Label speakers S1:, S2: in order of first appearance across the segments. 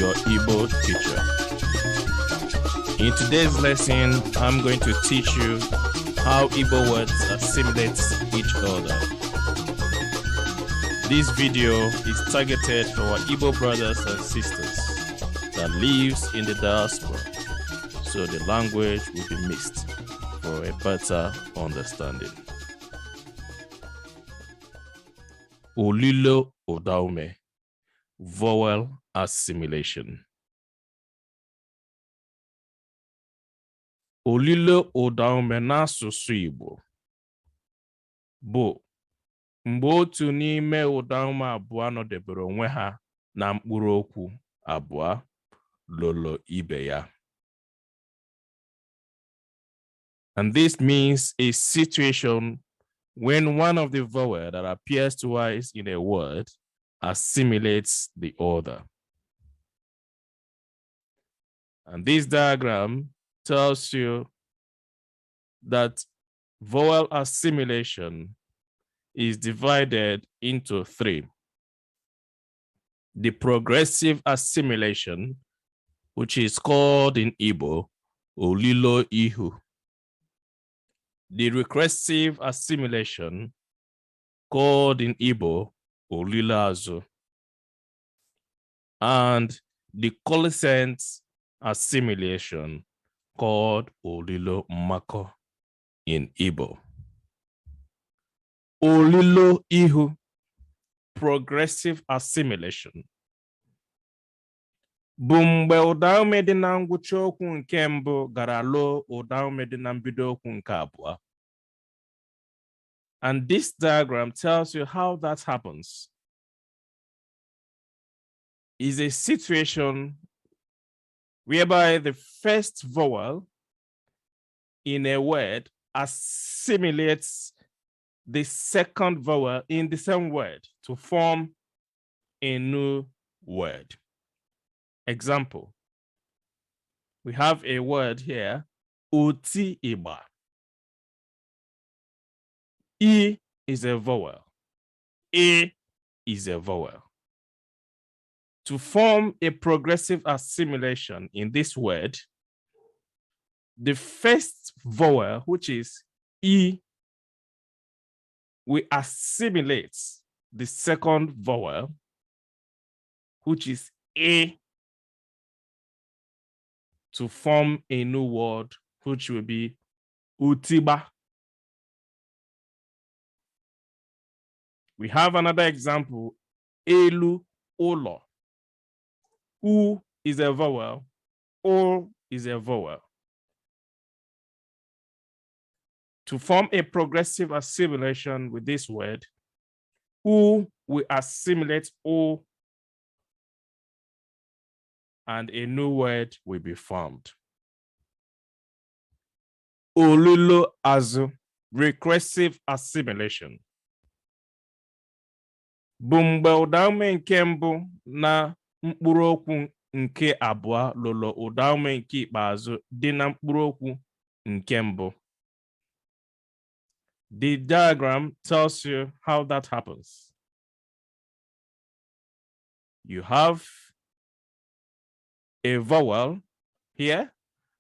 S1: your Igbo teacher. In today's lesson, I'm going to teach you how Igbo words assimilate each other. This video is targeted for our Igbo brothers and sisters that lives in the diaspora, so the language will be mixed for a better understanding. Olilo Udaume, Vowel Assimilation. Olilo Udaume n'asụsụ Igbo bụ mgbe otu n'ime ụdaume abụọ nọdebere onwe ha na mkpụrụ okwu abụọ lolo ibe ya. And this means a situation when one of the vowels that appears twice in a word assimilates the other. And this diagram tells you that vowel assimilation is divided into three. The progressive assimilation, which is called in Igbo, Olilo Udaume. The regressive assimilation, called in Igbo, Olilo Udaume. And the coalescent assimilation, called Olilo Udaume in Igbo. Olilo Udaume, progressive assimilation. Bụ mgbe ụdaume dị na ngwụcha okwu nke mbụ gara lụọ ụdaume dị na mbido okwu nke abụọ. And this diagram tells you how that happens. Is a situation whereby the first vowel in a word assimilates the second vowel in the same word to form a new word. Example, we have a word here, Oti Iba. E is a vowel. A is a vowel. To form a progressive assimilation in this word, the first vowel, which is E, we assimilate the second vowel, which is A, to form a new word, which will be Utiba. We have another example, Elu Olo. U is a vowel, O is a vowel. To form a progressive assimilation with this word, U will assimilate O, and a new word will be formed. Olilo Udaume, regressive assimilation. Bụ mgbe ụdaume nke mbụ na mkpụrụ okwu nke abụọ lụrụ ụdaume nke ikpeazụ dị na mkpụrụ okwu nke mbụ. The diagram tells you how that happens. You have a vowel here,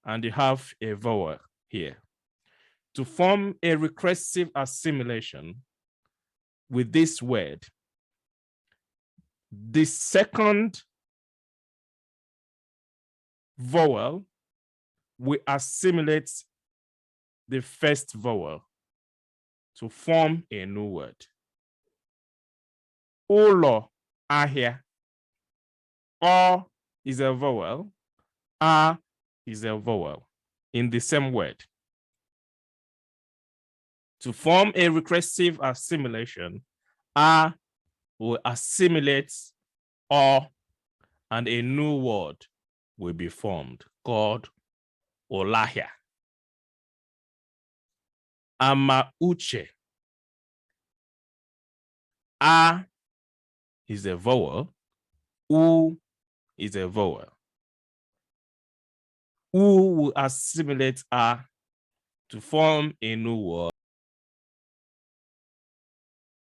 S1: and you have a vowel here. To form a regressive assimilation with this word, the second vowel will assimilate the first vowel to form a new word. Olo ahia. O is a vowel. A is a vowel in the same word. To form a regressive assimilation, A will assimilate O, and a new word will be formed called Olahia. Ama uche. A is a vowel. U is a vowel. U will assimilate A to form a new word.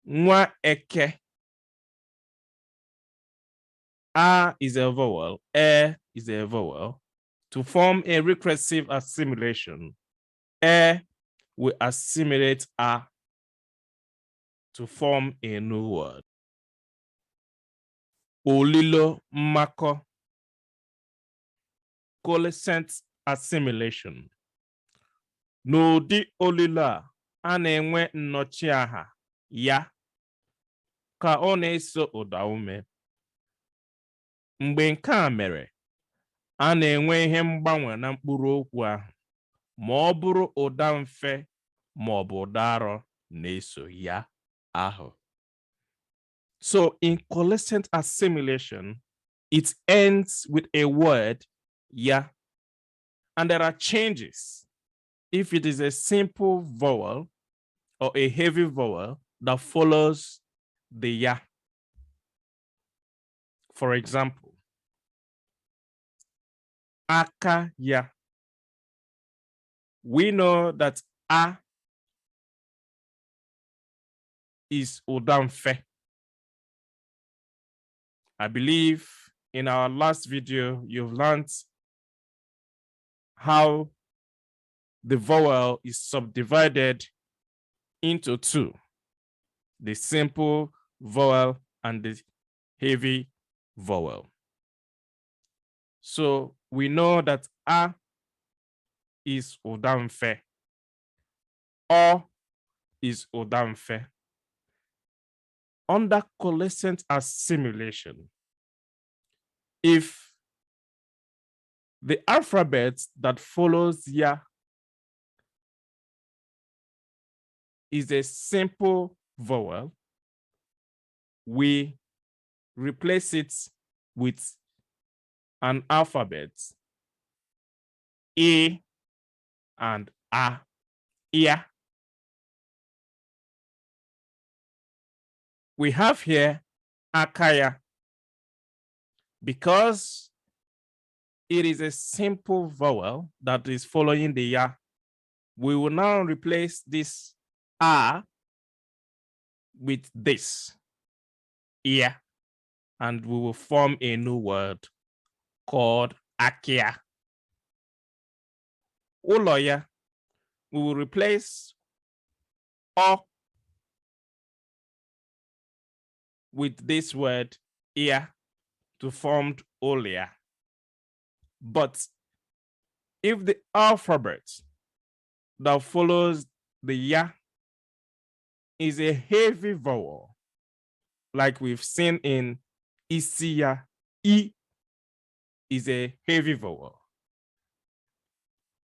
S1: Nwa eke. A is a vowel, E is a vowel. To form a recursive assimilation, E will assimilate A to form a new word. Olilo Mako. Coalescent assimilation. N'ụdị olilo a na-enwe nnọchiaha ya ka ọ na-eso ụda ume. Mgbe nke a mere, a na-enwe ihe mgbanwe na mkpụrụ okwu ahụ ma ọ bụrụ ụda mfe ma ọ bụ ụda arọ na-eso ya ahụ. So in coalescent assimilation, it ends with a word ya, and there are changes if it is a simple vowel or a heavy vowel that follows the ya. For example, aka ya. We know that a is udamfe. I believe in our last video, you've learned how the vowel is subdivided into two: the simple vowel and the heavy vowel. So we know that a is udamfe, o is udamfe. Under coalescent assimilation, if the alphabet that follows ya is a simple vowel, we replace it with an alphabet, E and A, ya. We have here akaya. Because it is a simple vowel that is following the ya, we will now replace this a with this ya, and we will form a new word called akia. Uloya, we will replace o with this word ya to form olia. But if the alphabet that follows the ya is a heavy vowel, like we've seen in isiya, I is a heavy vowel.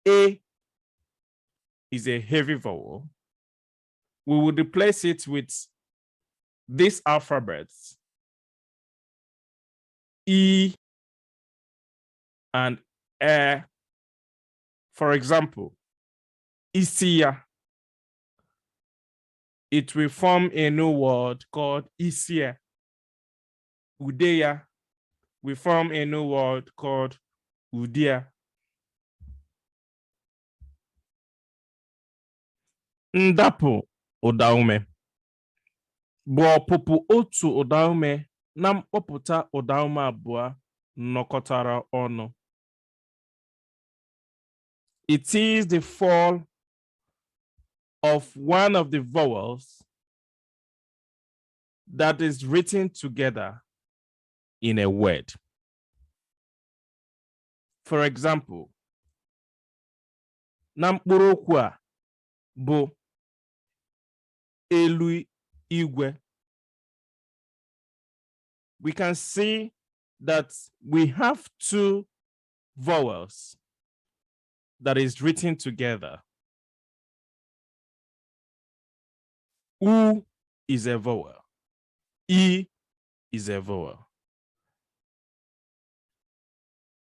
S1: A is a heavy vowel. We would replace it with this alphabet, E and E. For example, isiya, it will form a new word called isia. Udeya, we form a new word called udia. Ndapu Udaume bụ ọpụpụ otu ụdaume na mkpọpụta ụdaume abụọ nnọkọtara ọnụ. It is the fall of one of the vowels that is written together in a word. For example, na mkpụrụ okwu a bụ elu igwe. We can see that we have two vowels that is written together. U is a vowel. I is a vowel.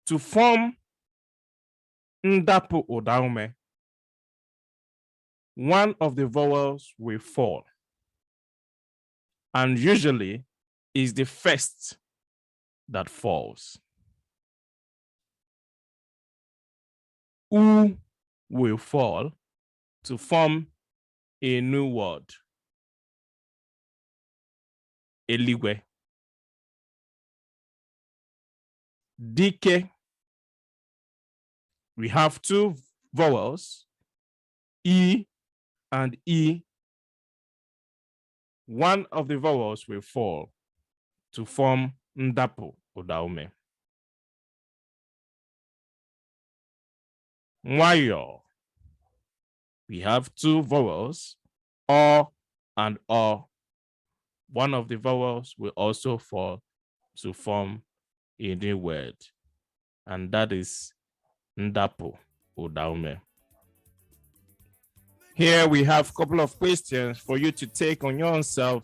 S1: To form ndapu udaume, one of the vowels will fall, and usually is the first that falls. U will fall to form a new word, eligwe. Dike. We have two vowels, E and E. One of the vowels will fall to form Ndapo Udaume. Mwayo. We have two vowels, O and O. One of the vowels will also fall to form a new word, and that is Ndapo Udaume. Here we have a couple of questions for you to take on yourself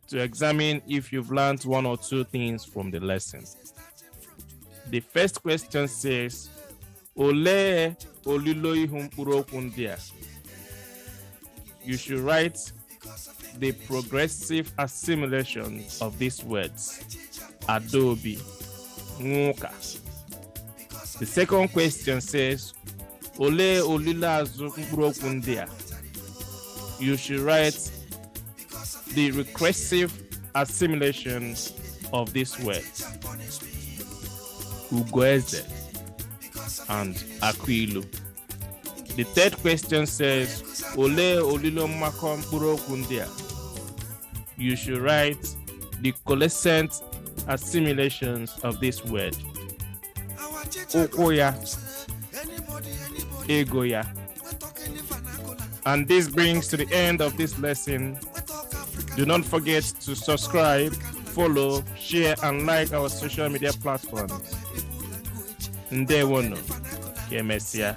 S1: to examine if you've learned one or two things from the lesson. The first question says, Ole Olilo Udaume. You should write the progressive assimilation of these words. Adobe, Nwoka. The second question says, Ole Olilo Udaume. You should write the recursive assimilation of this word. Ugoeze and Akwilu. The third question says, Ole Olilo Udaume. You should write the coalescent assimilations of this word. Okoya, Egoya. And this brings to the end of this lesson. Do not forget to subscribe, follow, share, and like our social media platforms. Ndewono, Kemesia.